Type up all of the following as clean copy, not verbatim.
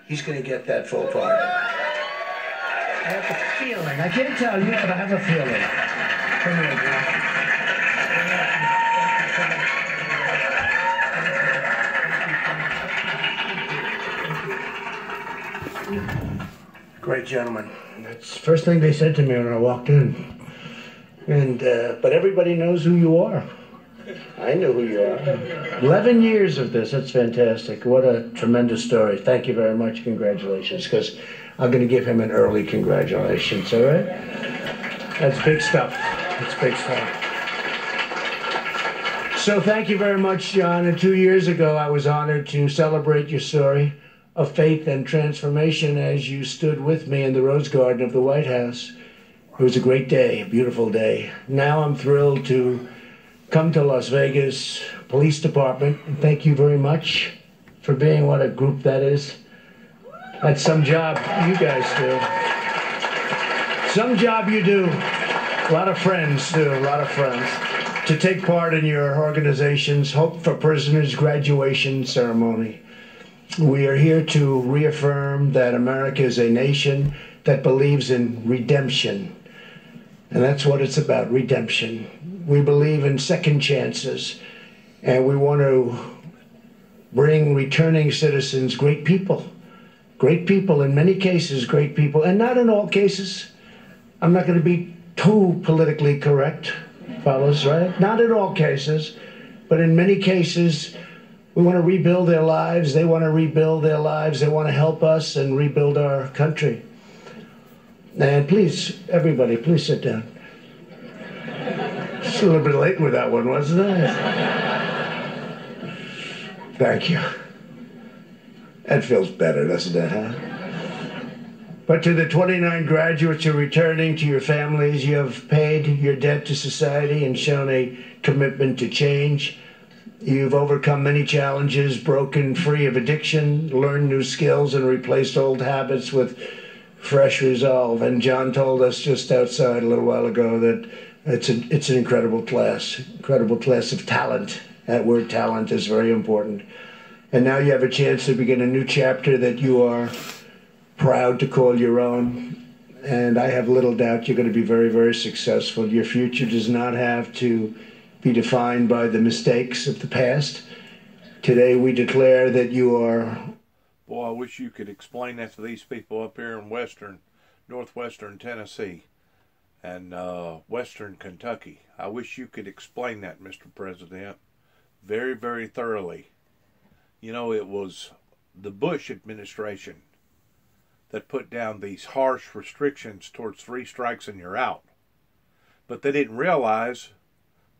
he's going to get that full pardon. I have a feeling. I can't tell you, but I have a feeling. Come here, John. Great gentleman. That's the first thing they said to me when I walked in. And but everybody knows who you are. I know who you are. 11 years of this. That's fantastic. What a tremendous story. Thank you very much. Congratulations. Because I'm going to give him an early congratulations. All right? That's big stuff. That's big stuff. So thank you very much, John. And 2 years ago, I was honored to celebrate your story of faith and transformation as you stood with me in the Rose Garden of the White House. It was a great day, a beautiful day. Now I'm thrilled to come to Las Vegas Police Department, and thank you very much for being what a group that is. That's some job you guys do. Some job you do. A lot of friends do, a lot of friends. To take part in your organization's Hope for Prisoners graduation ceremony. We are here to reaffirm that America is a nation that believes in redemption. And that's what it's about, redemption. We believe in second chances, and we want to bring returning citizens great people. Great people, in many cases, great people, and not in all cases. I'm not going to be too politically correct, fellas, right? Not in all cases, but in many cases, we want to rebuild their lives. They want to rebuild their lives. They want to help us and rebuild our country. And please, everybody, please sit down. It's a little bit late with that one, wasn't it? Thank you. That feels better, doesn't it, huh? But to the 29 graduates who are returning to your families, you have paid your debt to society and shown a commitment to change. You've overcome many challenges, broken free of addiction, learned new skills, and replaced old habits with fresh resolve. And John told us just outside a little while ago that it's an incredible class of talent. That word talent is very important. And now you have a chance to begin a new chapter that you are proud to call your own. And I have little doubt you're going to be very, very successful. Your future does not have to be defined by the mistakes of the past. Today we declare that you are... Boy, I wish you could explain that to these people up here in northwestern Tennessee and western Kentucky. I wish you could explain that, Mr. President, very, very thoroughly. You know, it was the Bush administration that put down these harsh restrictions towards 3 strikes and you're out. But they didn't realize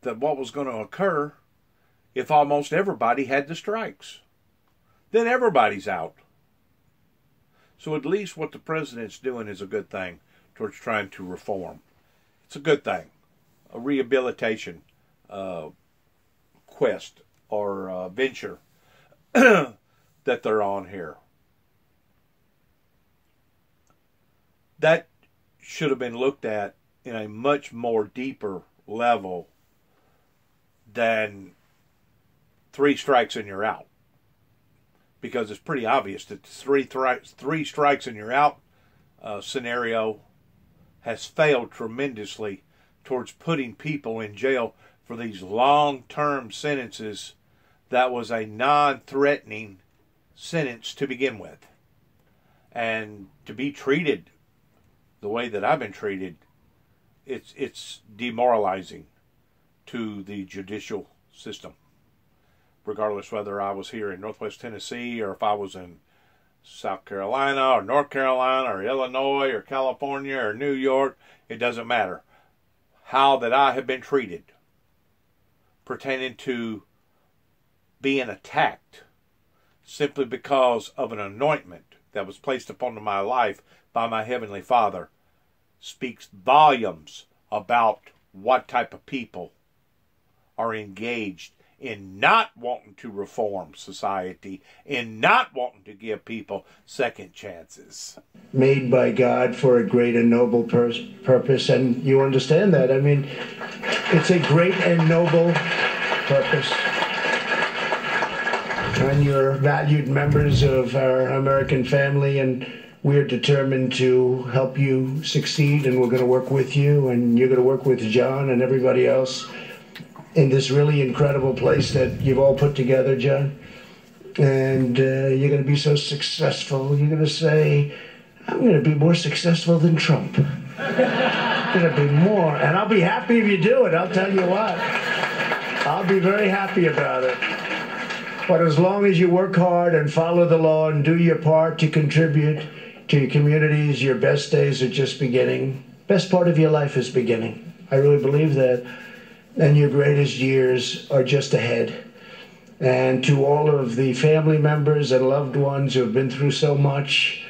that what was going to occur if almost everybody had the strikes. Then everybody's out. So at least what the president's doing is a good thing towards trying to reform. It's a good thing. A rehabilitation quest or venture that they're on here. That should have been looked at in a much more deeper level than 3 strikes and you're out. Because it's pretty obvious that the 3 strikes and you're out scenario has failed tremendously towards putting people in jail for these long-term sentences that was a non-threatening sentence to begin with. And to be treated the way that I've been treated, it's demoralizing to the judicial system. Regardless whether I was here in Northwest Tennessee or if I was in South Carolina or North Carolina or Illinois or California or New York, it doesn't matter. How that I have been treated pertaining to being attacked simply because of an anointment that was placed upon my life by my Heavenly Father speaks volumes about what type of people are engaged in not wanting to reform society, in not wanting to give people second chances. Made by God for a great and noble purpose, and you understand that. I mean, it's a great and noble purpose. and you're valued members of our American family, and we're determined to help you succeed, and we're going to work with you, and you're going to work with John and everybody else in this really incredible place that you've all put together, John. And you're going to be so successful. You're going to say, I'm going to be more successful than Trump. I'm going to be more. And I'll be happy if you do it. I'll tell you what. I'll be very happy about it. But as long as you work hard and follow the law and do your part to contribute to your communities, your best days are just beginning. Best part of your life is beginning. I really believe that. And your greatest years are just ahead. And to all of the family members and loved ones who have been through so much,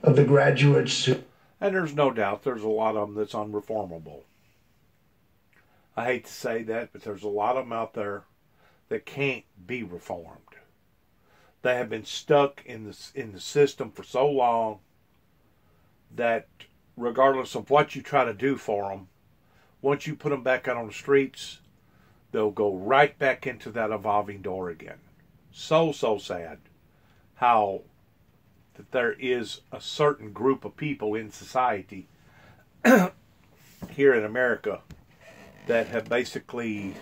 of the graduates who... And there's no doubt there's a lot of them that's unreformable. I hate to say that, but there's a lot of them out there that can't be reformed. They have been stuck in the system for so long that regardless of what you try to do for them, once you put them back out on the streets, they'll go right back into that evolving door again. So sad how that there is a certain group of people in society here in America that have basically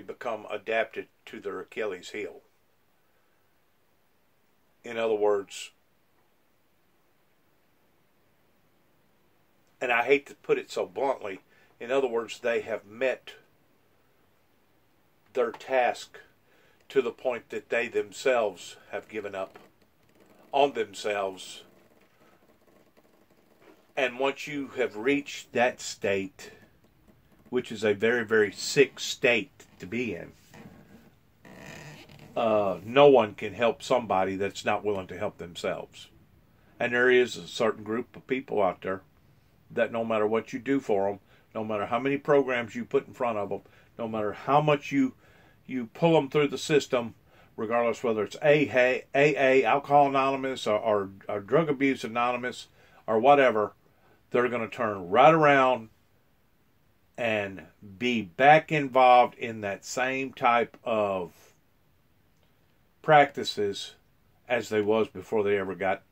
become adapted to their Achilles heel. In other words, and I hate to put it so bluntly, in other words, they have met their task to the point that they themselves have given up on themselves. And once you have reached that state, which is a very, very sick state to be in, no one can help somebody that's not willing to help themselves. And there is a certain group of people out there that no matter what you do for them, no matter how many programs you put in front of them, no matter how much you pull them through the system, regardless whether it's A.A., Alcohol Anonymous, or Drug Abuse Anonymous, or whatever, they're going to turn right around and be back involved in that same type of practices as they was before they ever got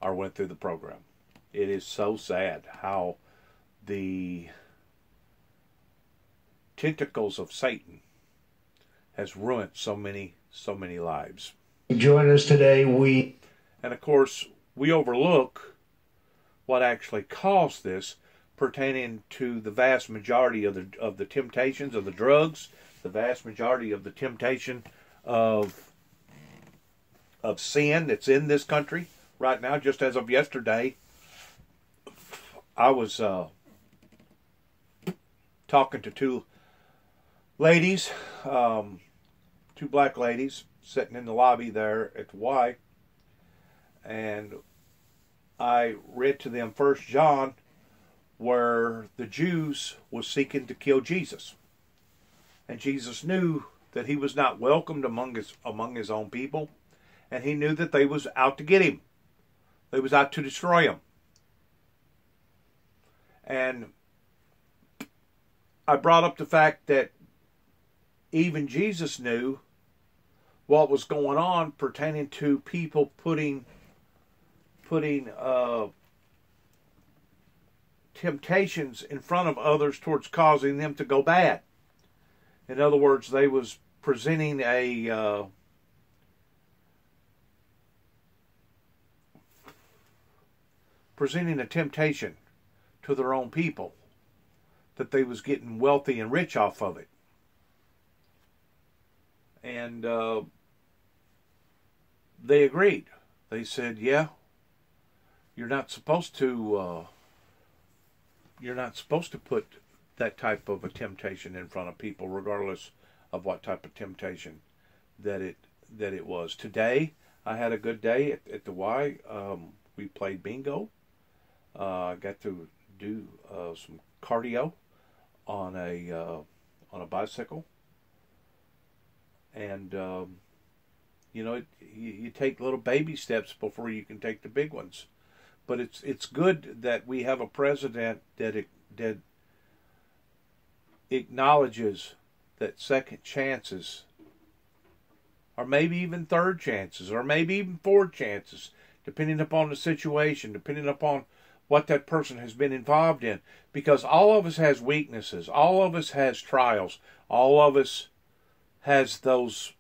or went through the program. It is so sad how the tentacles of Satan has ruined so many lives. Join us today. And of course, we overlook what actually caused this, pertaining to the vast majority of the temptations of the drugs, the vast majority of the temptation of sin that's in this country right now. Just as of yesterday, I was talking to two ladies, two black ladies, sitting in the lobby there at the Y, and I read to them 1 John, where the Jews was seeking to kill Jesus, and Jesus knew that he was not welcomed among his own people, and he knew that they was out to get him. They was out to destroy him. And I brought up the fact that even Jesus knew what was going on pertaining to people putting temptations in front of others towards causing them to go bad. In other words, they was presenting a temptation to their own people, that they was getting wealthy and rich off of it. And they agreed. They said, yeah, you're not supposed to put that type of a temptation in front of people, regardless of what type of temptation that it was. Today, I had a good day at the Y. We played bingo. I got to do some cardio on a bicycle, and you take little baby steps before you can take the big ones. But it's good that we have a president that acknowledges that second chances, or maybe even third chances, or maybe even fourth chances, depending upon the situation, depending upon what that person has been involved in. Because all of us has weaknesses. All of us has trials. All of us has those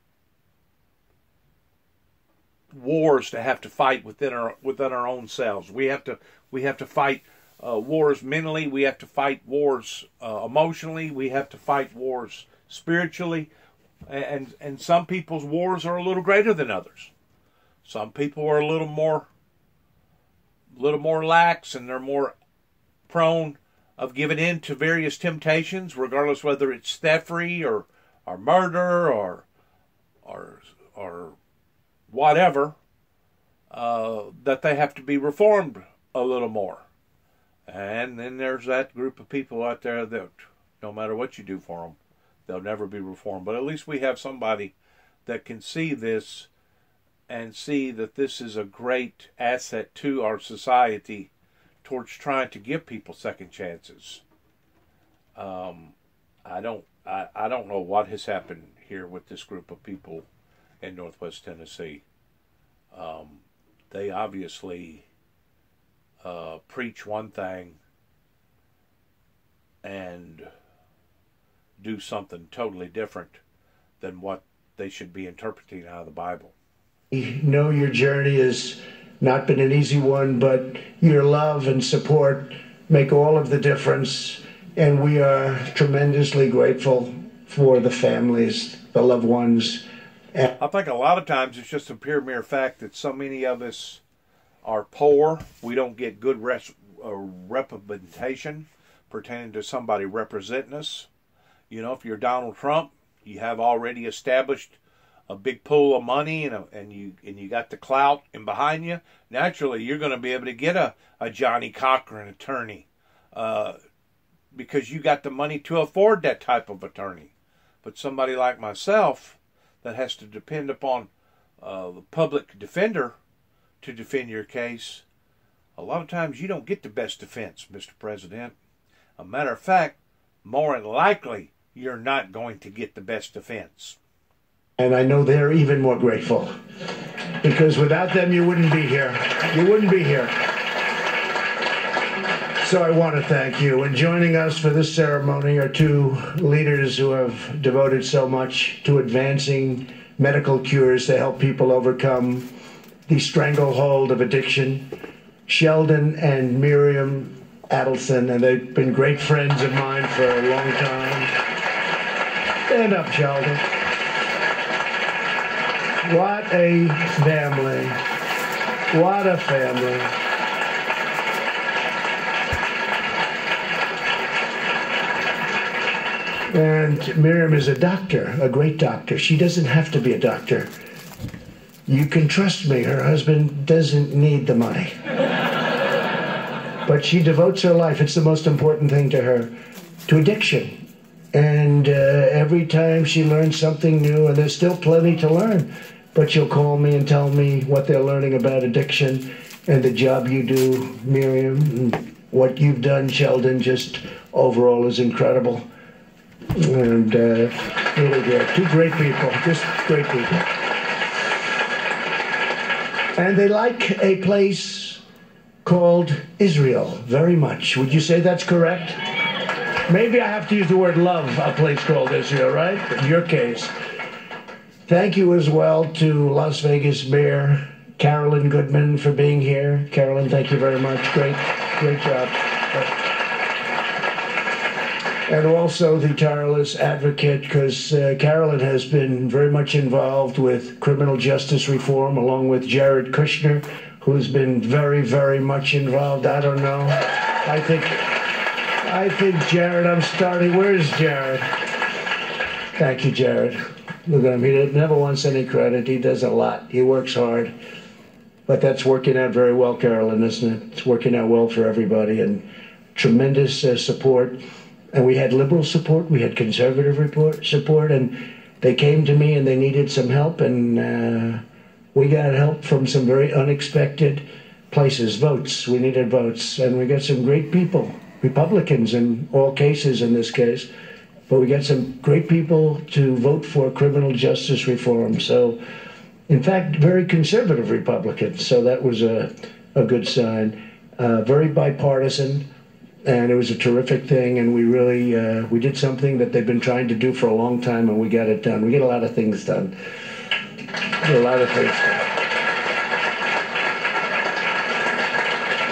wars to have to fight within our own selves. We have to fight wars mentally. We have to fight wars emotionally. We have to fight wars spiritually. And some people's wars are a little greater than others. Some people are a little more lax, and they're more prone of giving in to various temptations, regardless whether it's theftery or murder or whatever, that they have to be reformed a little more. And then there's that group of people out there that no matter what you do for them, they'll never be reformed. But at least we have somebody that can see this and see that this is a great asset to our society towards trying to give people second chances. I don't know what has happened here with this group of people in Northwest Tennessee. They obviously preach one thing and do something totally different than what they should be interpreting out of the Bible. I know your journey has not been an easy one, but your love and support make all of the difference, and we are tremendously grateful for the families, the loved ones. I think a lot of times it's just a pure mere fact that so many of us are poor. We don't get good representation pertaining to somebody representing us. You know, if you're Donald Trump, you have already established a big pool of money and you got the clout in behind you. Naturally, you're going to be able to get a Johnny Cochran attorney because you got the money to afford that type of attorney. But somebody like myself that has to depend upon the public defender to defend your case, a lot of times you don't get the best defense, Mr. President. A matter of fact, more than likely, you're not going to get the best defense. And I know they're even more grateful, because without them you wouldn't be here. You wouldn't be here. So I want to thank you. And joining us for this ceremony are two leaders who have devoted so much to advancing medical cures to help people overcome the stranglehold of addiction. Sheldon and Miriam Adelson, and they've been great friends of mine for a long time. Stand up, Sheldon. What a family. What a family. And Miriam is a doctor, a great doctor. She doesn't have to be a doctor. You can trust me, her husband doesn't need the money. But she devotes her life, it's the most important thing to her, to addiction. And every time she learns something new, and there's still plenty to learn, but she'll call me and tell me what they're learning about addiction and the job you do, Miriam, and what you've done, Sheldon, just overall is incredible. And really good. Two great people, just great people. And they like a place called Israel very much. Would you say that's correct? Maybe I have to use the word love, a place called Israel, right? In your case. Thank you as well to Las Vegas Mayor Carolyn Goodman for being here. Carolyn, thank you very much. Great job. And also the tireless advocate, because Carolyn has been very much involved with criminal justice reform, along with Jared Kushner, who's been very, very much involved. I don't know. I think Jared, I'm starting. Where's Jared? Thank you, Jared. Look at him. He never wants any credit. He does a lot. He works hard. But that's working out very well, Carolyn, isn't it? It's working out well for everybody, and tremendous support. And we had liberal support, we had conservative support, and they came to me and they needed some help, and we got help from some very unexpected places. Votes, we needed votes, and we got some great people, Republicans in all cases in this case, but we got some great people to vote for criminal justice reform. So, in fact, very conservative Republicans. So that was a good sign. Very bipartisan, and it was a terrific thing. And we really we did something that they've been trying to do for a long time, and we got it done. We get a lot of things done. A lot of things done.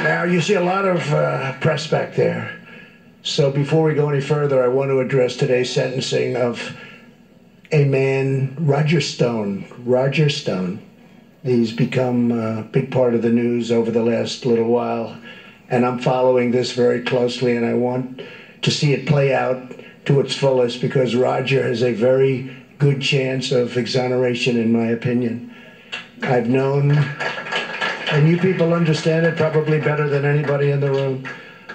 Now you see a lot of press back there. So before we go any further, I want to address today's sentencing of a man, Roger Stone. Roger Stone. He's become a big part of the news over the last little while, and I'm following this very closely, and I want to see it play out to its fullest because Roger has a very good chance of exoneration, in my opinion. I've known, and you people understand it probably better than anybody in the room,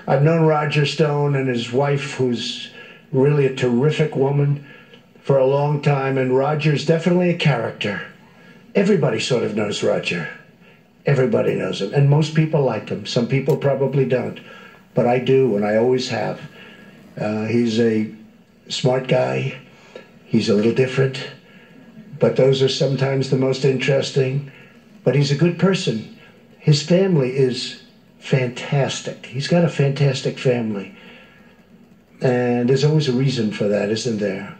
I've known Roger Stone and his wife, who's really a terrific woman, for a long time, and Roger's definitely a character. Everybody sort of knows Roger. Everybody knows him, and most people like him. Some people probably don't, but I do, and I always have. He's a smart guy. He's a little different, but those are sometimes the most interesting. But he's a good person. His family is fantastic. He's got a fantastic family. And there's always a reason for that, isn't there?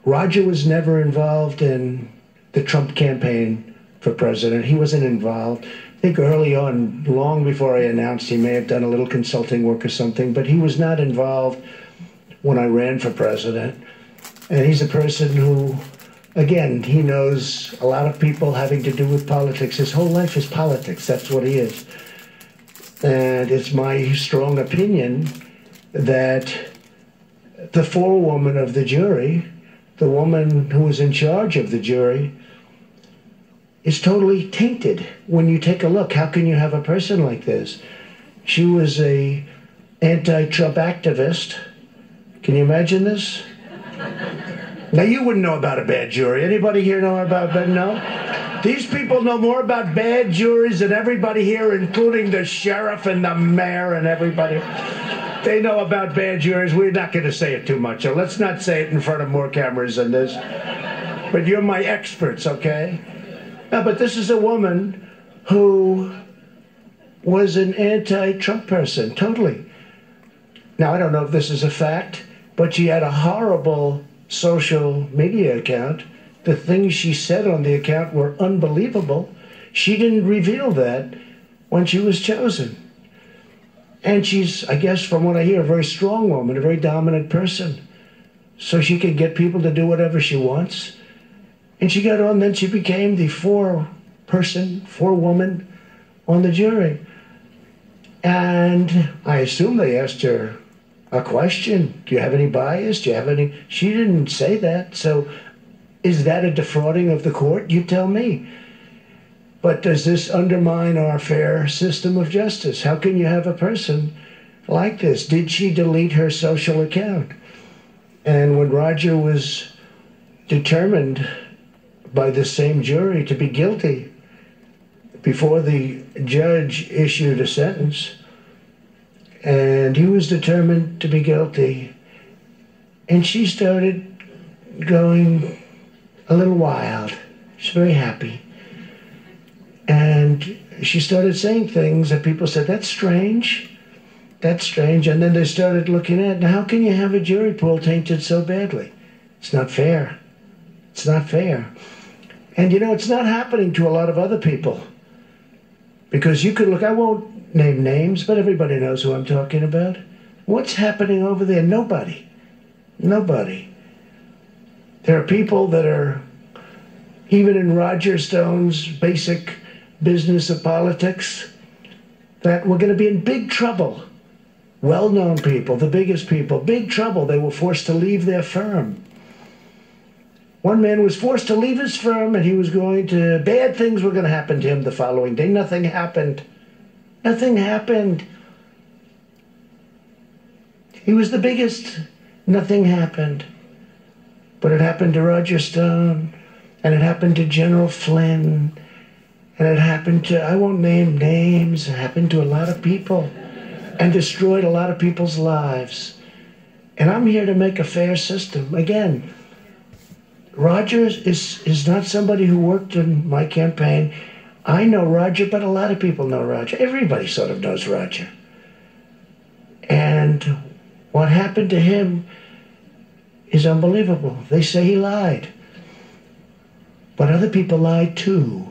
Roger was never involved in the Trump campaign for president. He wasn't involved. I think early on, long before I announced, he may have done a little consulting work or something, but he was not involved when I ran for president. And he's a person who, again, he knows a lot of people having to do with politics. His whole life is politics. That's what he is. And it's my strong opinion that the forewoman of the jury, the woman who was in charge of the jury, is totally tainted. When you take a look, how can you have a person like this? She was a anti-Trump activist. Can you imagine this? Now, you wouldn't know about a bad jury. Anybody here know about bad? No? These people know more about bad juries than everybody here, including the sheriff and the mayor and everybody. They know about bad juries. We're not going to say it too much, so let's not say it in front of more cameras than this. But you're my experts, okay? No, but this is a woman who was an anti-Trump person, totally. Now, I don't know if this is a fact, but she had a horrible social media account. The things she said on the account were unbelievable. She didn't reveal that when she was chosen. And she's, I guess, from what I hear, a very strong woman, a very dominant person. So she can get people to do whatever she wants. And she got on, then she became the four-woman on the jury. And I assume they asked her a question. Do you have any bias? Do you have any? She didn't say that. So is that a defrauding of the court? You tell me. But does this undermine our fair system of justice? How can you have a person like this? Did she delete her social account? And when Roger was determined by the same jury to be guilty, before the judge issued a sentence, and he was determined to be guilty, and she started going a little wild. She's very happy. And she started saying things that people said, that's strange. That's strange. And then they started looking at, now how can you have a jury pool tainted so badly? It's not fair. It's not fair. And you know, it's not happening to a lot of other people. Because you could look, I won't name names, but everybody knows who I'm talking about. What's happening over there? Nobody. Nobody. There are people that are, even in Roger Stone's basic business of politics, that we're going to be in big trouble. Well-known people, the biggest people, big trouble. They were forced to leave their firm. One man was forced to leave his firm, and he was going to, bad things were going to happen to him the following day. Nothing happened. Nothing happened. He was the biggest. Nothing happened. But it happened to Roger Stone, and it happened to General Flynn, and it happened to, I won't name names, it happened to a lot of people and destroyed a lot of people's lives. And I'm here to make a fair system. Again, Roger is not somebody who worked in my campaign. I know Roger, but a lot of people know Roger. Everybody sort of knows Roger. And what happened to him is unbelievable. They say he lied. But other people lied too.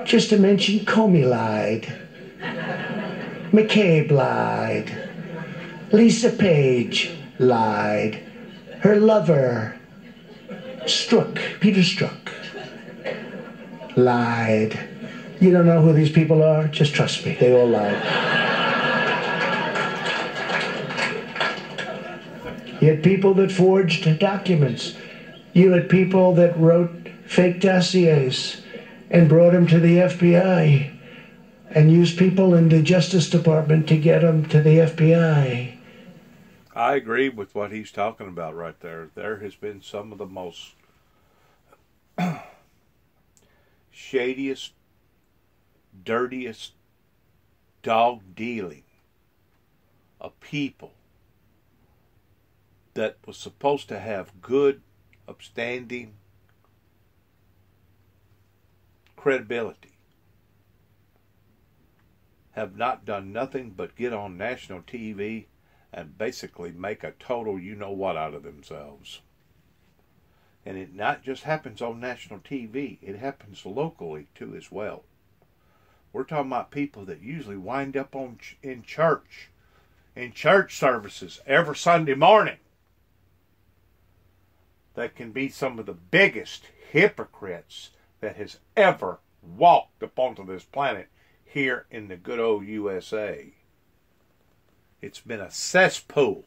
Just to mention, Comey lied. McCabe lied. Lisa Page lied. Her lover, Peter Strzok, lied. You don't know who these people are? Just trust me, they all lied. You had people that forged documents. You had people that wrote fake dossiers and brought them to the FBI and used people in the Justice Department to get them to the FBI. I agree with what he's talking about right there. There has been some of the most shadiest, dirtiest dog dealing of people that was supposed to have good, upstanding credibility have not done nothing but get on national TV and basically make a total you-know-what out of themselves. And it not just happens on national TV, it happens locally too as well. We're talking about people that usually wind up in church services every Sunday morning, that can be some of the biggest hypocrites that has ever walked upon this planet here in the good old USA. It's been a cesspool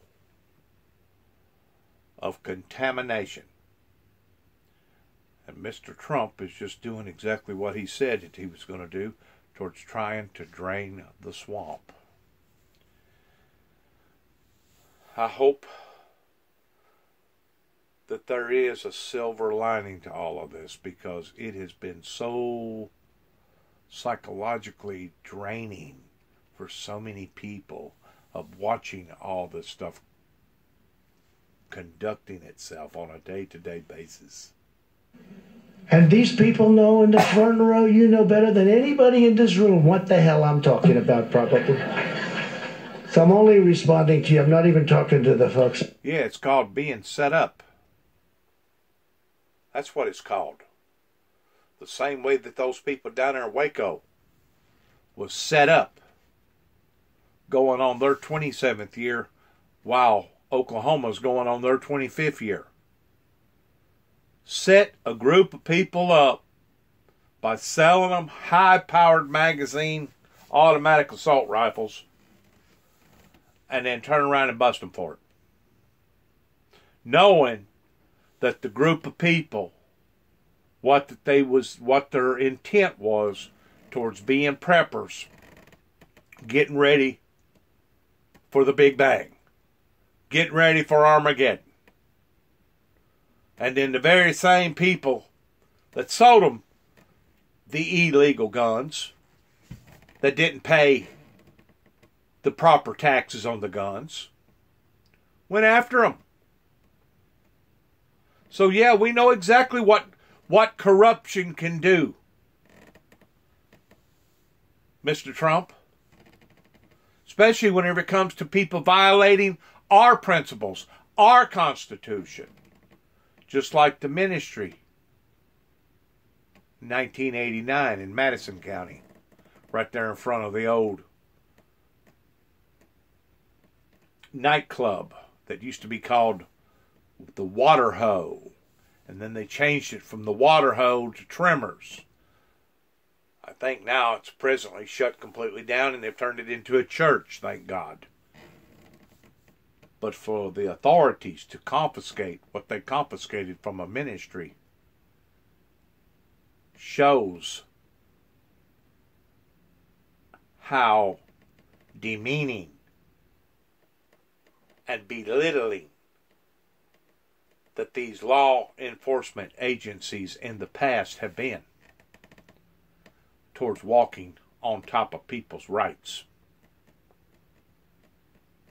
of contamination. And Mr. Trump is just doing exactly what he said that he was going to do towards trying to drain the swamp. I hope that there is a silver lining to all of this, because it has been so psychologically draining for so many people of watching all this stuff conducting itself on a day-to-day basis. And these people know in the front row, you know better than anybody in this room what the hell I'm talking about, probably. So I'm only responding to you. I'm not even talking to the folks. Yeah, it's called being set up. That's what it's called. The same way that those people down there in Waco was set up, going on their 27th year, while Oklahoma's going on their 25th year. Set a group of people up by selling them high-powered magazine automatic assault rifles, and then turn around and bust them for it, knowing that the group of people, what their intent was towards being preppers, getting ready for the Big Bang, getting ready for Armageddon. And then the very same people that sold them the illegal guns, that didn't pay the proper taxes on the guns, went after them. So yeah, we know exactly what corruption can do, Mr. Trump. Especially whenever it comes to people violating our principles, our Constitution. Just like the ministry, 1989 in Madison County, right there in front of the old nightclub that used to be called the Water Hoe. And then they changed it from the Water Hoe to Tremors. I think now it's presently shut completely down, and they've turned it into a church, thank God. But for the authorities to confiscate what they confiscated from a ministry shows how demeaning and belittling that these law enforcement agencies in the past have been towards walking on top of people's rights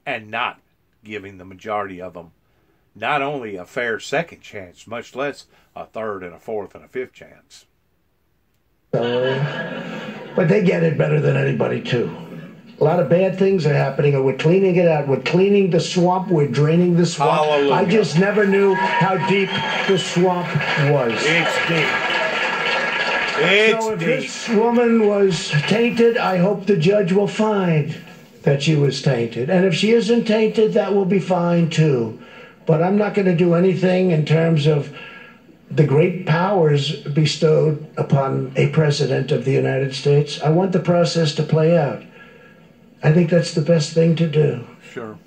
and not giving the majority of them not only a fair second chance, much less a third and a fourth and a fifth chance. But they get it better than anybody, too. A lot of bad things are happening, and we're cleaning it out. We're cleaning the swamp. We're draining the swamp. Hallelujah. I just never knew how deep the swamp was. It's deep. It's so if deep. this woman was tainted, I hope the judge will find that she was tainted. And if she isn't tainted, that will be fine, too. But I'm not going to do anything in terms of the great powers bestowed upon a president of the United States. I want the process to play out. I think that's the best thing to do. Sure.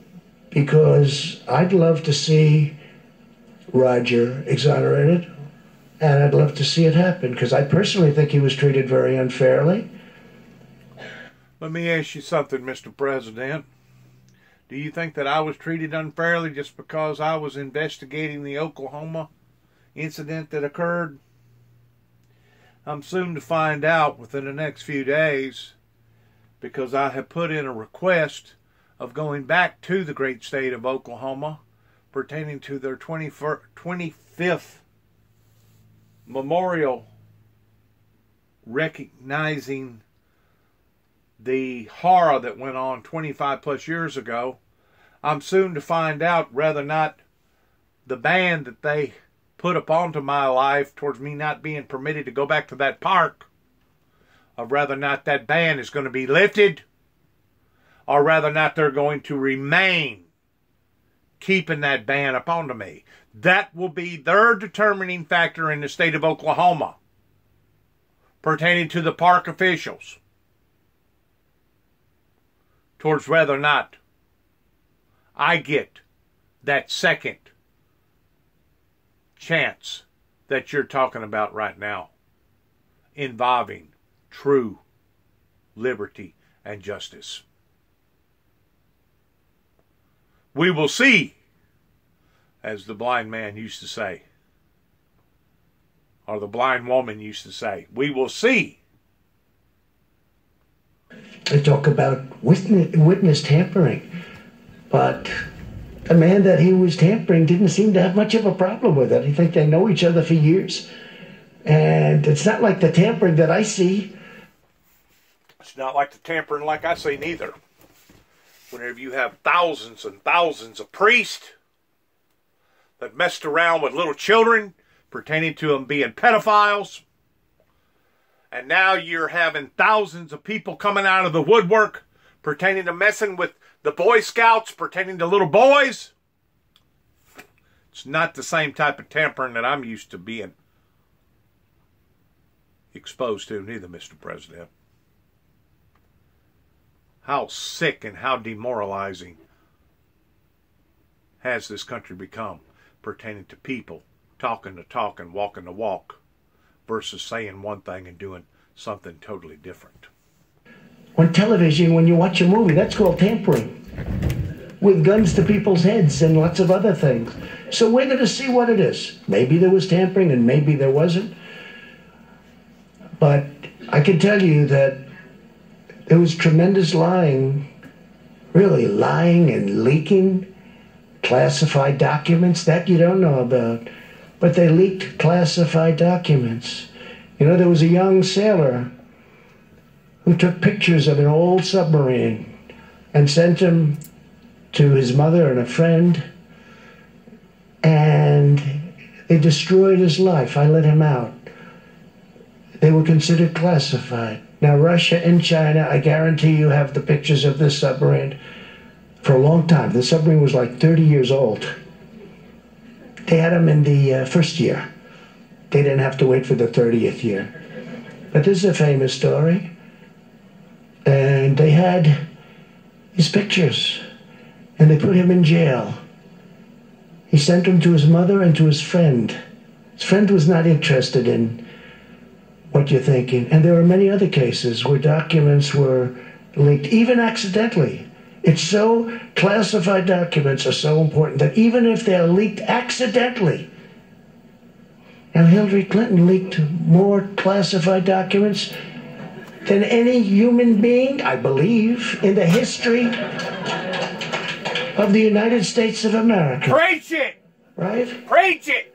Because I'd love to see Roger exonerated, and I'd love to see it happen, because I personally think he was treated very unfairly. Let me ask you something, Mr. President. Do you think that I was treated unfairly just because I was investigating the Oklahoma incident that occurred? I'm soon to find out within the next few days, because I have put in a request of going back to the great state of Oklahoma pertaining to their 25th memorial recognizing the horror that went on 25 plus years ago. I'm soon to find out whether or not the ban that they put up onto my life towards me not being permitted to go back to that park, or whether or not that ban is going to be lifted, or whether or not they're going to remain keeping that ban up onto me. That will be their determining factor in the state of Oklahoma pertaining to the park officials towards whether or not I get that second chance that you're talking about right now, involving true liberty and justice. We will see, as the blind man used to say, or the blind woman used to say. We will see. They talk about witness tampering, but the man that he was tampering didn't seem to have much of a problem with it. I think they know each other for years, and it's not like the tampering that I see. It's not like the tampering like I see neither. Whenever you have thousands and thousands of priests that messed around with little children pertaining to them being pedophiles, and now you're having thousands of people coming out of the woodwork pertaining to messing with the Boy Scouts pertaining to little boys. It's not the same type of tampering that I'm used to being exposed to neither, Mr. President. How sick and how demoralizing has this country become pertaining to people talking the talk and walking the walk versus saying one thing and doing something totally different. On television, when you watch a movie, that's called tampering, with guns to people's heads and lots of other things. So we're going to see what it is. Maybe there was tampering and maybe there wasn't. But I can tell you that there was tremendous lying, really lying and leaking classified documents that you don't know about. But they leaked classified documents. You know, there was a young sailor who took pictures of an old submarine and sent them to his mother and a friend, and they destroyed his life. I let him out. They were considered classified. Now, Russia and China, I guarantee you, have the pictures of this submarine for a long time. The submarine was like 30 years old. They had them in the first year. They didn't have to wait for the 30th year. But this is a famous story. And they had his pictures, and they put him in jail. He sent them to his mother and to his friend. His friend was not interested in what you're thinking. And there were many other cases where documents were leaked, even accidentally. It's so, classified documents are so important that even if they're leaked accidentally, and Hillary Clinton leaked more classified documents than any human being, I believe, in the history of the United States of America. Preach it! Right? Preach it!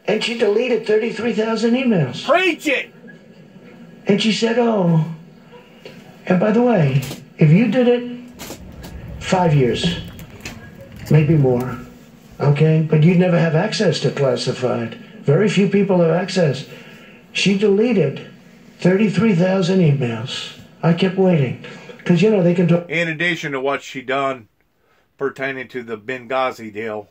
And she deleted 33,000 emails. Preach it! And she said, oh, and by the way, if you did it 5 years, maybe more, okay? But you'd never have access to classified. Very few people have access. She deleted 33,000 emails. I kept waiting. Because, you know, they can talk. In addition to what she done pertaining to the Benghazi deal,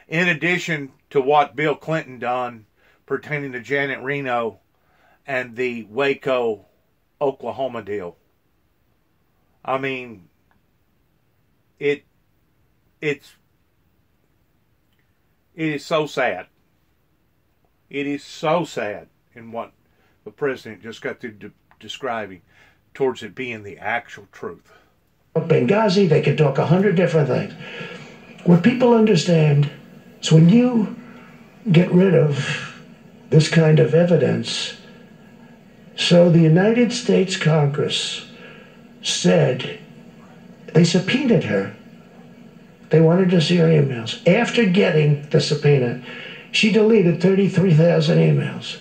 in addition to what Bill Clinton done pertaining to Janet Reno and the Waco, Oklahoma deal. I mean, it is so sad. It is so sad in what the president just got through describing towards it being the actual truth. Benghazi, they can talk 100 different things. What people understand is when you get rid of this kind of evidence, so the United States Congress said, they subpoenaed her. They wanted to see her emails. After getting the subpoena, she deleted 33,000 emails.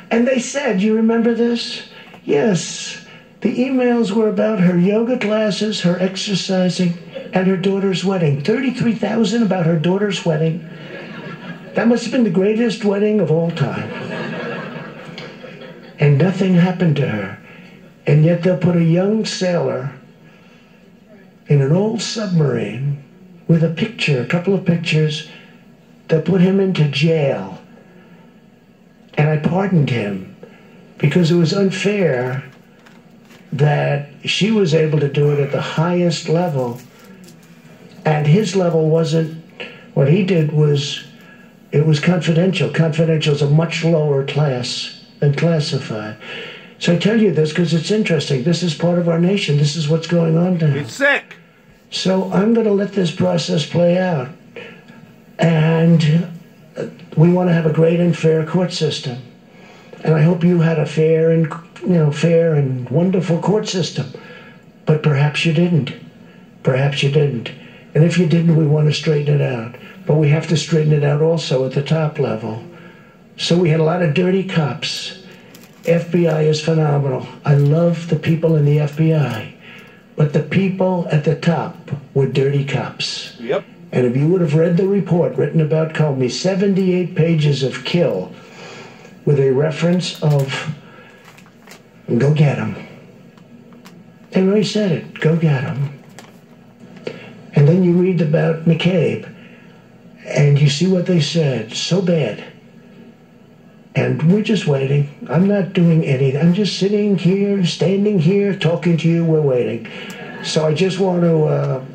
And they said, you remember this? Yes, the emails were about her yoga classes, her exercising, and her daughter's wedding. 33,000 about her daughter's wedding. That must have been the greatest wedding of all time. And nothing happened to her. And yet they'll put a young sailor in an old submarine with a picture, a couple of pictures. They'll put him into jail. And I pardoned him because it was unfair that she was able to do it at the highest level. And his level wasn't, what he did was, it was confidential. Confidential is a much lower class than classified. So I tell you this because it's interesting. This is part of our nation. This is what's going on now. It's sick. So I'm going to let this process play out. And we want to have a great and fair court system. And I hope you had a fair and wonderful court system. But perhaps you didn't. Perhaps you didn't. And if you didn't, we want to straighten it out. But we have to straighten it out also at the top level. So we had a lot of dirty cops. FBI is phenomenal. I love the people in the FBI. But the people at the top were dirty cops. Yep. And if you would have read the report written about Comey, 78 pages of kill with a reference of, go get him. They really said it, go get him. And then you read about McCabe, and you see what they said, so bad. And we're just waiting. I'm not doing anything. I'm just sitting here, standing here, talking to you. We're waiting. So I just want to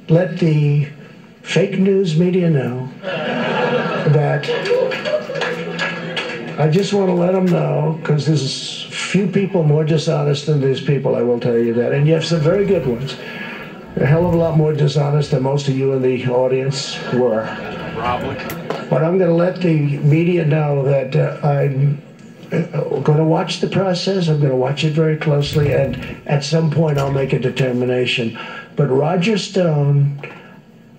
let the fake news media know that I just want to let them know, because there's few people more dishonest than these people, I will tell you that. And you have some very good ones. A hell of a lot more dishonest than most of you in the audience were. Probably. But I'm going to let the media know that I'm going to watch the process. I'm going to watch it very closely, and at some point I'll make a determination. But Roger Stone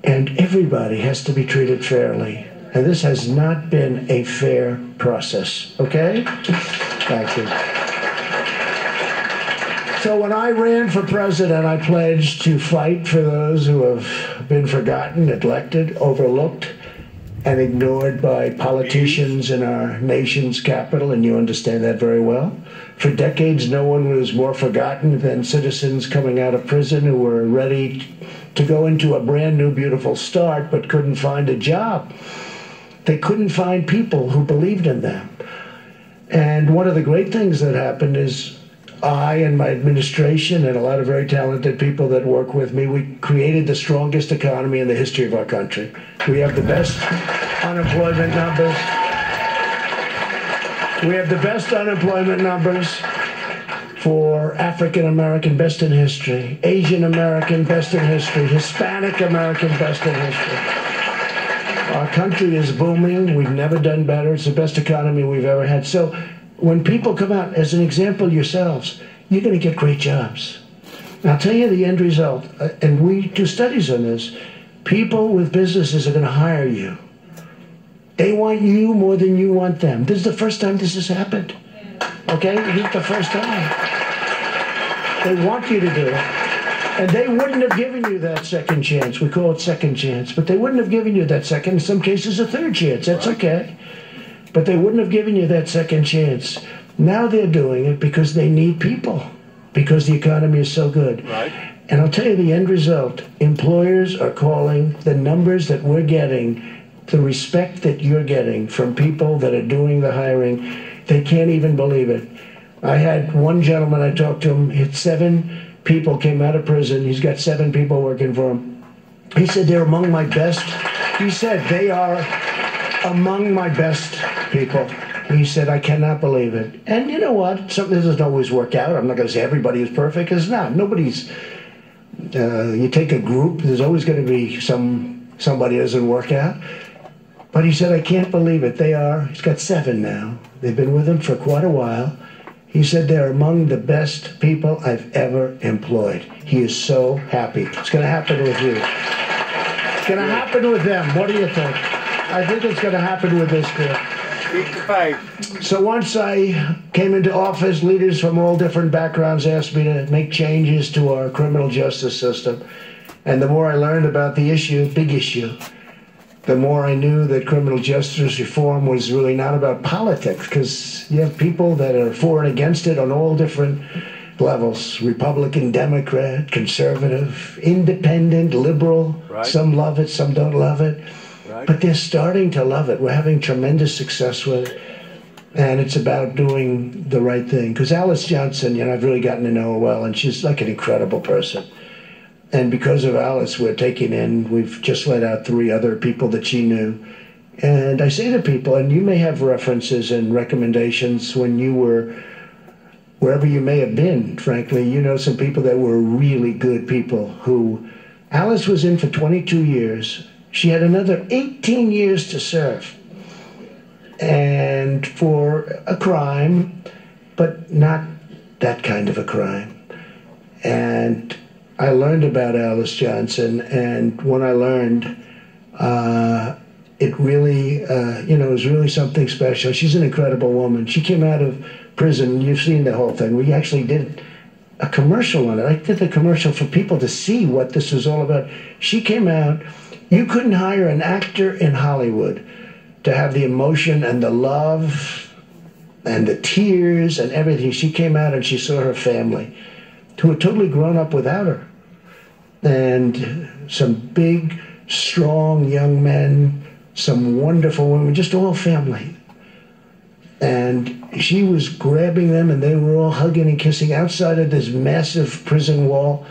and everybody has to be treated fairly. And this has not been a fair process. Okay? Thank you. So when I ran for president, I pledged to fight for those who have been forgotten, neglected, overlooked, and ignored by politicians in our nation's capital, and you understand that very well. For decades, no one was more forgotten than citizens coming out of prison who were ready to go into a brand new, beautiful start, but couldn't find a job. They couldn't find people who believed in them. And one of the great things that happened is I and my administration and a lot of very talented people that work with me, we created the strongest economy in the history of our country. We have the best unemployment numbers. We have the best unemployment numbers for African American, best in history. Asian American, best in history. Hispanic American, best in history. Our country is booming. We've never done better. It's the best economy we've ever had. So when people come out, as an example yourselves, you're going to get great jobs. I'll tell you the end result, and we do studies on this. People with businesses are going to hire you. They want you more than you want them. This is the first time this has happened. Okay? This is the first time. They want you to do it. And they wouldn't have given you that second chance. We call it second chance. But they wouldn't have given you that second, in some cases a third chance. That's okay. But they wouldn't have given you that second chance. Now they're doing it because they need people. Because the economy is so good. Right. And I'll tell you the end result. Employers are calling the numbers that we're getting, the respect that you're getting from people that are doing the hiring. They can't even believe it. I had one gentleman, I talked to him, he had 7 people came out of prison. He's got 7 people working for him. He said they're among my best. He said they are among my best people. He said, I cannot believe it. And you know what? Something doesn't always work out. I'm not going to say everybody is perfect. It's not. Nobody's... you take a group, there's always going to be somebody that doesn't work out. But he said, I can't believe it. He's got 7 now. They've been with him for quite a while. He said they're among the best people I've ever employed. He is so happy. It's going to happen with you. It's going to happen with them. What do you think? I think it's going to happen with this group. Keep the faith. So once I came into office, leaders from all different backgrounds asked me to make changes to our criminal justice system. And the more I learned about the issue, big issue, the more I knew that criminal justice reform was really not about politics, because you have people that are for and against it on all different levels. Republican, Democrat, conservative, independent, liberal. Right. Some love it, some don't love it. Right. But they're starting to love it. We're having tremendous success with it. And it's about doing the right thing. Because Alice Johnson, I've really gotten to know her well, and she's like an incredible person. And because of Alice, we've just let out 3 other people that she knew. And I say to people, and you may have references and recommendations when you were, wherever you may have been, frankly, you know some people that were really good people who, Alice was in for 22 years. She had another 18 years to serve. And for a crime, but not that kind of a crime. And I learned about Alice Johnson, and when I learned, it really, it was really something special. She's an incredible woman. She came out of prison. You've seen the whole thing. We actually did a commercial on it. I did the commercial for people to see what this was all about. She came out. You couldn't hire an actor in Hollywood to have the emotion and the love and the tears and everything. She came out and she saw her family, who had totally grown up without her. And some big, strong young men, some wonderful women, just all family. And she was grabbing them, and they were all hugging and kissing outside of this massive prison wall.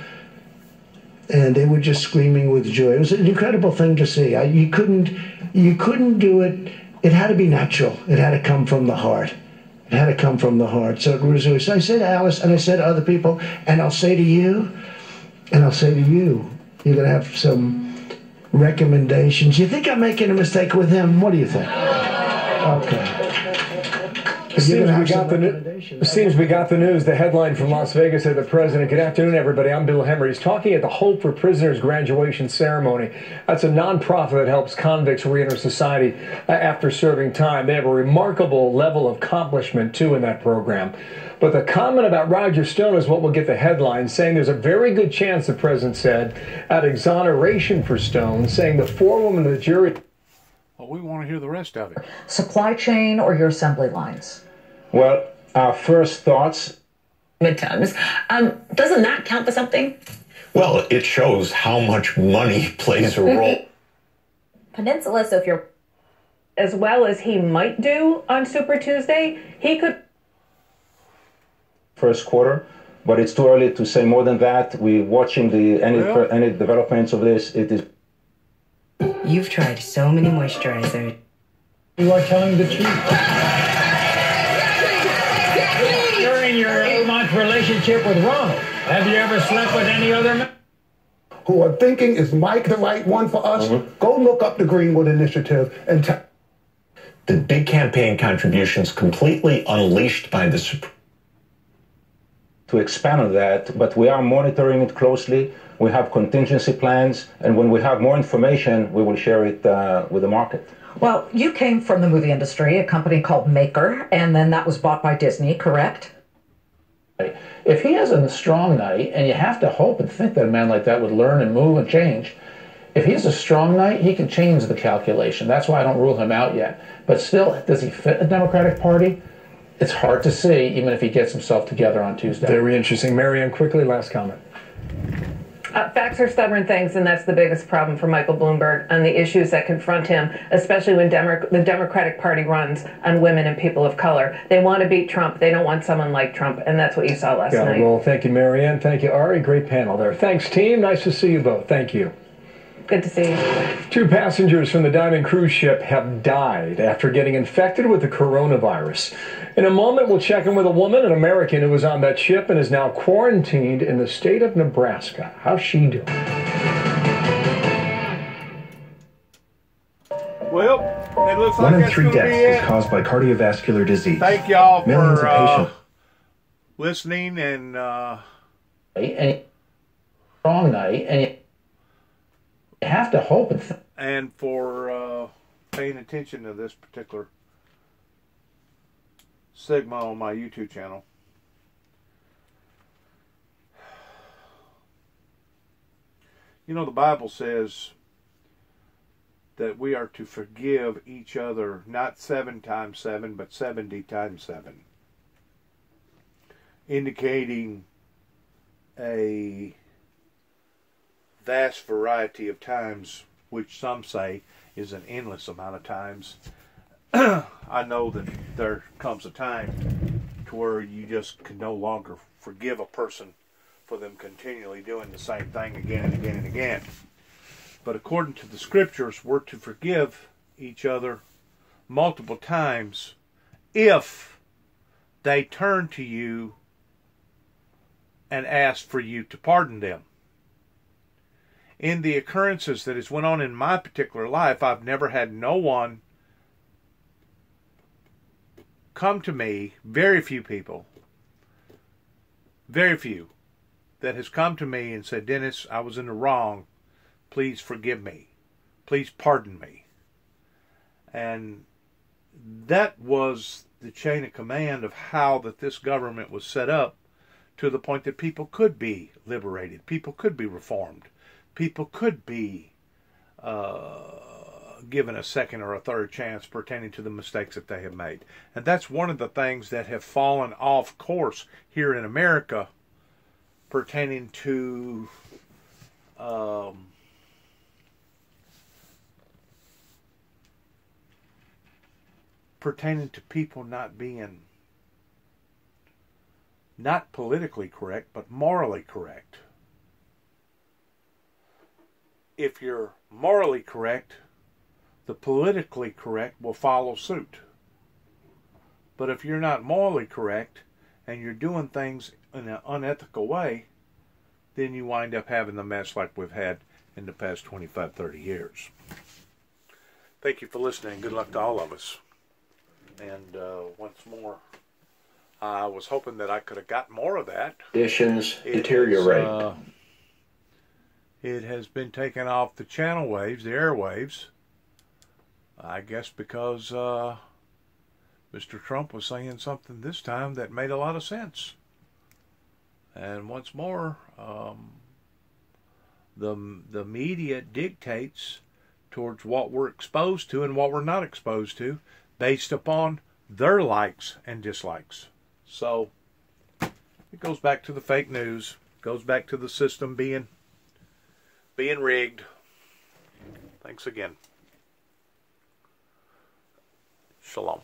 And they were just screaming with joy. It was an incredible thing to see. You couldn't do it. It had to be natural. It had to come from the heart. It had to come from the heart. So it was. So I said to Alice, and I said to other people, and I'll say to you, and I'll say to you, you're going to have some recommendations. You think I'm making a mistake with him? What do you think? Okay. It seems we got the news. The headline from Las Vegas said the president. Good afternoon, everybody. I'm Bill Hemmer. He's talking at the Hope for Prisoners graduation ceremony. That's a nonprofit that helps convicts reenter society after serving time. They have a remarkable level of accomplishment, too, in that program. But the comment about Roger Stone is what will get the headline, saying there's a very good chance, the president said, at exoneration for Stone, saying the 4 women in the jury... Well, we want to hear the rest of it. Supply chain or your assembly lines? Well, our first thoughts... Midterms. Doesn't that count for something? Well, it shows how much money plays a role. Peninsula, so if you're... As well as he might do on Super Tuesday, he could... First quarter, but it's too early to say more than that. We're watching any developments of this. It is... You've tried so many moisturizers. You are telling the truth. During your 8-month relationship with Ronald, have you ever slept with any other man? Who are thinking, is Mike the right one for us? Go look up the Greenwood Initiative and the big campaign contributions completely unleashed by the Supreme. to expand on that, but we are monitoring it closely. We have contingency plans, and when we have more information, we will share it with the market. Well, you came from the movie industry, a company called Maker, and then that was bought by Disney, correct? If he has a strong night, and you have to hope and think that a man like that would learn and move and change, if he has a strong night, he can change the calculation. That's why I don't rule him out yet. But still, does he fit the Democratic Party? It's hard to see, even if he gets himself together on Tuesday. Very interesting. Miriam, quickly, last comment. Facts are stubborn things, and that's the biggest problem for Michael Bloomberg and the issues that confront him, especially when the Democratic Party runs on women and people of color. They want to beat Trump. They don't want someone like Trump, and that's what you saw last night. Well, thank you, Marianne. Thank you, Ari. Great panel there. Thanks, team. Nice to see you both. Thank you. Good to see you. 2 passengers from the Diamond cruise ship have died after getting infected with the coronavirus. In a moment, we'll check in with a woman, an American who was on that ship and is now quarantined in the state of Nebraska. How's she doing? Well, it looks like 1 in that's 3 gonna deaths be is it. caused by cardiovascular disease. Thank y'all Millions of for patients. listening and strong night, and you have to hope and for paying attention to this particular segment on my YouTube channel. You know, the Bible says that we are to forgive each other not 7 times 7, but 70 times 7, indicating a vast variety of times, which some say is an endless amount of times. I know that there comes a time to where you just can no longer forgive a person for them continually doing the same thing again and again and again. But according to the scriptures, we're to forgive each other multiple times if they turn to you and ask for you to pardon them. In the occurrences that has went on in my particular life, I've never had no one come to me, very few people, very few, that has come to me and said, Dennis, I was in the wrong. Please forgive me. Please pardon me. And that was the chain of command of how that this government was set up, to the point that people could be liberated. People could be reformed. People could be given a second or a third chance pertaining to the mistakes that they have made. And that's one of the things that have fallen off course here in America pertaining to people not being not politically correct, but morally correct. If you're morally correct, the politically correct will follow suit. But if you're not morally correct and you're doing things in an unethical way, then you wind up having the mess like we've had in the past 25, 30 years. Thank you for listening. Good luck to all of us. And once more, I was hoping that I could have got more of that. Conditions deteriorate. It has been taken off the channel waves, the airwaves, I guess because Mr. Trump was saying something this time that made a lot of sense. And once more, the media dictates towards what we're exposed to and what we're not exposed to based upon their likes and dislikes. So it goes back to the fake news, goes back to the system being rigged. Thanks again. Shalom.